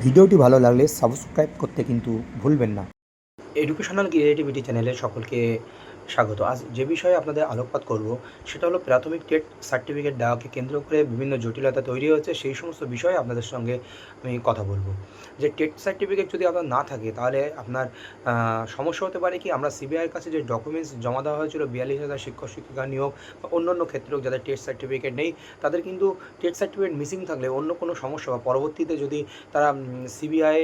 ভিডিওটি ভালো লাগলে সাবস্ক্রাইব করতে কিন্তু ভুলবেন না। এডুকেশনাল ক্রিয়েটিভিটি চ্যানেলে সকলকে স্বাগত। আজ যে বিষয়ে আপনাদের আলোকপাত করব সেটা হলো প্রাথমিক টেট সার্টিফিকেট দেওয়াকে কেন্দ্র করে বিভিন্ন জটিলতা তৈরি হয়েছে, সেই সমস্ত বিষয়ে আপনাদের সঙ্গে আমি কথা বলব। যে টেট সার্টিফিকেট যদি আপনার না থাকে তাহলে আপনার সমস্যা হতে পারে কি, আমরা সিবিআইয়ের কাছে যে ডকুমেন্টস জমা দেওয়া হয়েছিল 42,000 শিক্ষক শিক্ষিকা নিয়োগ বা অন্যান্য ক্ষেত্রেও যাদের টেট সার্টিফিকেট নেই, তাদের কিন্তু টেট সার্টিফিকেট মিসিং থাকলে অন্য কোনো সমস্যা বা পরবর্তীতে যদি তারা সিবিআই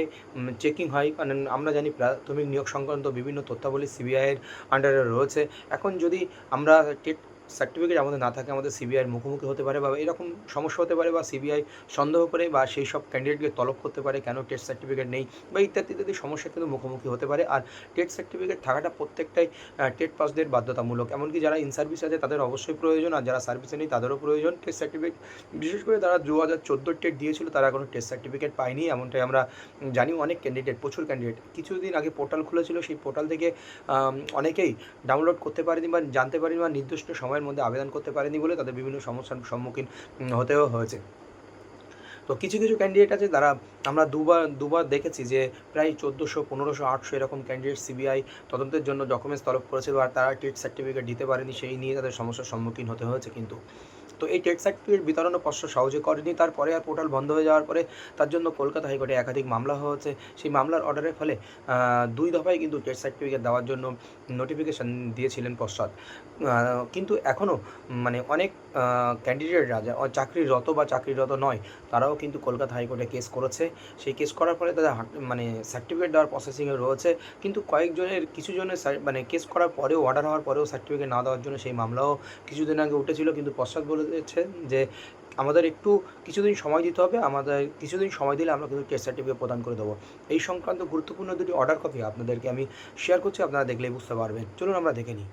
চেকিং হয়, কারণ আমরা জানি প্রাথমিক নিয়োগ সংক্রান্ত বিভিন্ন তথ্যাবলী সিবিআইয়ের আন্ডারে রয়েছে। এখন যদি আমরা টেট সার্টিফিকেট আমাদের না থাকে, আমাদের সিবিআইয়ের মুখোমুখি হতে পারে বা এরকম সমস্যা হতে পারে, বা সিবিআই সন্দেহ করে বা সেই সব ক্যান্ডিডেটকে তলব করতে পারে কেন টেট সার্টিফিকেট নেই বা ইত্যাদি ইত্যাদি সমস্যা কিন্তু মুখোমুখি হতে পারে। আর টেট সার্টিফিকেট থাকাটা প্রত্যেকটাই টেট পাসদের বাধ্যতামূলক, এমনকি যারা ইন সার্ভিস আছে তাদের অবশ্যই প্রয়োজন, আর যারা সার্ভিসে নেই তাদেরও প্রয়োজন টেট সার্টিফিকেট। বিশেষ করে তারা 2014 টেট দিয়েছিল তারা এখনও টেট সার্টিফিকেট পায়নি, এমনটাই আমরা জানি। অনেক ক্যান্ডিডেট, প্রচুর ক্যান্ডিডেট, কিছুদিন আগে পোর্টাল খুলেছিল, সেই পোর্টাল থেকে অনেকেই ডাউনলোড করতে পারেনি বা জানতে পারেনি বা নির্দিষ্ট সময়ের মধ্যে আবেদন করতে পারেনি বলে তাদের বিভিন্ন সমস্যার সম্মুখীন হতেও হয়েছে। তো কিছু কিছু ক্যান্ডিডেট আছে তারা, আমরা দুবার দেখেছি যে প্রায় 1400, 1500, 800 এরকম ক্যান্ডিডেট সিবিআই তদন্তের জন্য ডকুমেন্টস তলব করেছিল আর তারা টেট সার্টিফিকেট দিতে পারেনি, সেই নিয়ে তাদের সমস্যার সম্মুখীন হতে হয়েছে। কিন্তু তো এই টেট সার্টিফিকেট বিতরণও পর্ষদ সহজে করেনি, তারপরে আর পোর্টাল বন্ধ হয়ে যাওয়ার পরে তার জন্য কলকাতা হাইকোর্টে একাধিক মামলা হয়েছে। সেই মামলার অর্ডারের ফলে 2 দফায় কিন্তু টেট সার্টিফিকেট দেওয়ার জন্য নোটিফিকেশান দিয়েছিলেন পশ্চাৎ। কিন্তু এখনও মানে অনেক ক্যান্ডিডেটরা চাকরিরত বা চাকরিরত নয়, তারাও কিন্তু কলকাতা হাইকোর্টে কেস করেছে। সেই কেস করার ফলে তাদের মানে সার্টিফিকেট দেওয়ার প্রসেসিংয়ে রয়েছে, কিন্তু কিছু জনের মানে কেস করার পরেও, অর্ডার হওয়ার পরেও সার্টিফিকেট না দেওয়ার জন্য সেই মামলাও কিছুদিন আগে উঠেছিল। কিন্তু পশ্চাৎ বলেছে যে আমাদের একটু কিছুদিন সময় দিতে হবে, আমাদের কিছুদিন সময় দিলে আমরা কিন্তু টেস্ট সার্টিফিকেট প্রদান করে দেবো। এই সংক্রান্ত গুরুত্বপূর্ণ দুটি অর্ডার কপি আপনাদেরকে আমি শেয়ার করছি, আপনারা দেখলেই বুঝতে পারবেন। চলুন আমরা দেখে নিই।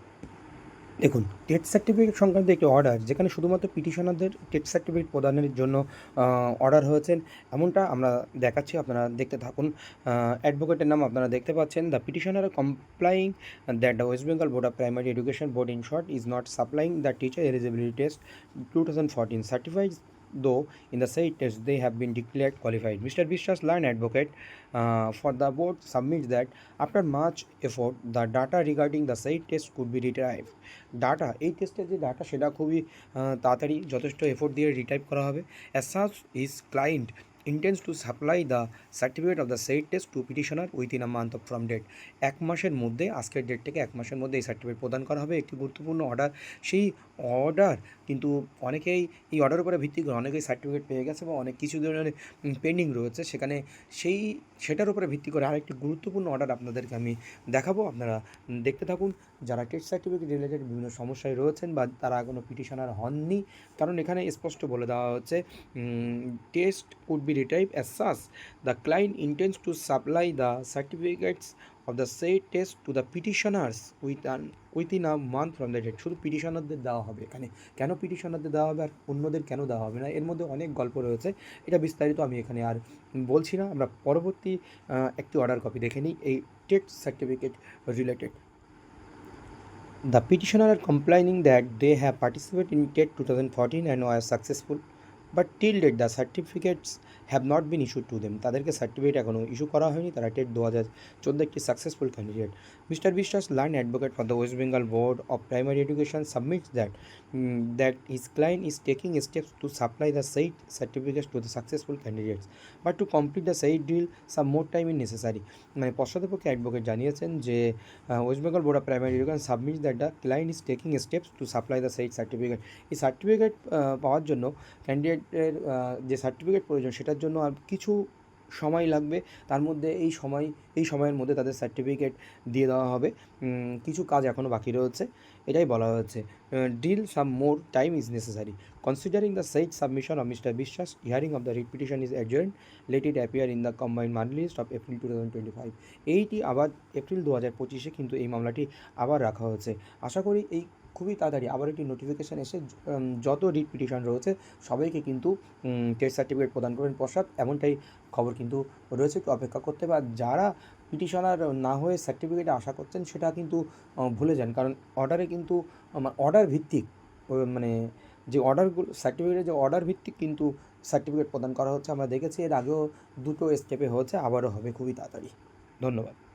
দেখুন, টেট সার্টিফিকেট সংক্রান্ত একটি অর্ডার, যেখানে শুধুমাত্র পিটিশনারদের টেট সার্টিফিকেট প্রদানের জন্য অর্ডার হয়েছেন, এমনটা আমরা দেখাচ্ছি, আপনারা দেখতে থাকুন। অ্যাডভোকেটের নাম আপনারা দেখতে পাচ্ছেন। The petitioner কমপ্লাইং that the West Bengal board of primary education board in short is not supplying the teacher eligibility test 2014 certified, though in the said test they have been declared qualified. Mr. Vishwas, learned advocate for the board, submits that after much effort the data regarding the said test could be retrieved. Data, এই টেস্টের যে data সেটা খুবই তাড়াতাড়ি যথেষ্ট effort দিয়ে retype করা হবে। As such is client intends to supply the certificate of the said test to petitioner within a month from date. 1 মাসের মধ্যে, আজকের ডেট থেকে 1 মাসের মধ্যে এই সার্টিফিকেট প্রদান করা হবে। একটি গুরুত্বপূর্ণ অর্ডার, সেই অর্ডার কিন্তু অনেকেই এই অর্ডারের উপরে ভিত্তি করে অনেকেই সার্টিফিকেট পেয়ে গেছে বা অনেক কিছু ধরনের পেন্ডিং রয়েছে, সেখানে সেটার উপরে ভিত্তি করে আরেকটি গুরুত্বপূর্ণ অর্ডার আপনাদেরকে আমি দেখাবো, আপনারা দেখতে থাকুন। যারা টেস্ট সার্টিফিকেট রিলেটেড বিভিন্ন সমস্যায় রয়েছেন বা তারা এখনও পিটিশনার হননি, কারণ এখানে স্পষ্ট বলে দেওয়া হচ্ছে test could be retrieve as such the client intends to supply the certificates of the set test to the petitioners within a month from the date. শুধু পিটিশনারদের দেওয়া হবে এখানে, কেন পিটিশনারদের দেওয়া হবে আর অন্যদের কেন দেওয়া হবে না, এর মধ্যে অনেক গল্প রয়েছে, এটা বিস্তারিত আমি এখানে আর বলছি না। আমরা পরবর্তী একটি অর্ডার কপি দেখে নিই এই TET certificate related. The petitioner are complaining that they have participated in TET 2014 and were successful, but till date the certificates have not been issued to them. তাদেরকে সার্টিফিকেট এখনও ইস্যু করা হয়নি, তারা TET 2014 একটি successful candidate. Mister বিশ্বাস, learn advocate for the West Bengal board of primary education, submits that his client is taking steps to supply the said certificates to the successful candidates, but to complete the said deal some more time is necessary. মানে পশ্চাৎপক্ষে advocate জানিয়েছেন যে West Bengal board of primary education submits that the client is taking steps to supply the side certificate. এই certificate পাওয়ার জন্য ক্যান্ডিডেটের যে certificate প্রয়োজন সেটার জন্য আর কিছু সময় লাগবে, তার মধ্যে এই সময়ের মধ্যে তাদের সার্টিফিকেট দিয়ে দেওয়া হবে। কিছু কাজ এখনও বাকি রয়েছে, এটাই বলা হয়েছে। Deal some more time is necessary considering the side submission of mister Biswas, hearing of the writ petition is adjourn, let it appear in the combined money list of April 2025। এইটি আবার এপ্রিল 2025 কিন্তু এই মামলাটি আবার রাখা হয়েছে। আশা করি এই খুবই তাড়াতাড়ি আবার একটি নোটিফিকেশান এসে যত রিট পিটিশন রয়েছে সবাইকে কিন্তু টেস্ট সার্টিফিকেট প্রদান করবেন পশ্চাৎ, এমনটাই খবর কিন্তু রয়েছে। একটু অপেক্ষা করতে হবে। আর যারা পিটিশনার না হয়ে সার্টিফিকেটে আশা করছেন সেটা কিন্তু ভুলে যান, কারণ অর্ডারে কিন্তু অর্ডার ভিত্তিক মানে যে অর্ডারগুলো, সার্টিফিকেটের যে অর্ডার ভিত্তিক কিন্তু সার্টিফিকেট প্রদান করা হচ্ছে। আমরা দেখেছি এর আগেও দুটো স্টেপে হয়েছে, আবারও হবে খুবই তাড়াতাড়ি। ধন্যবাদ।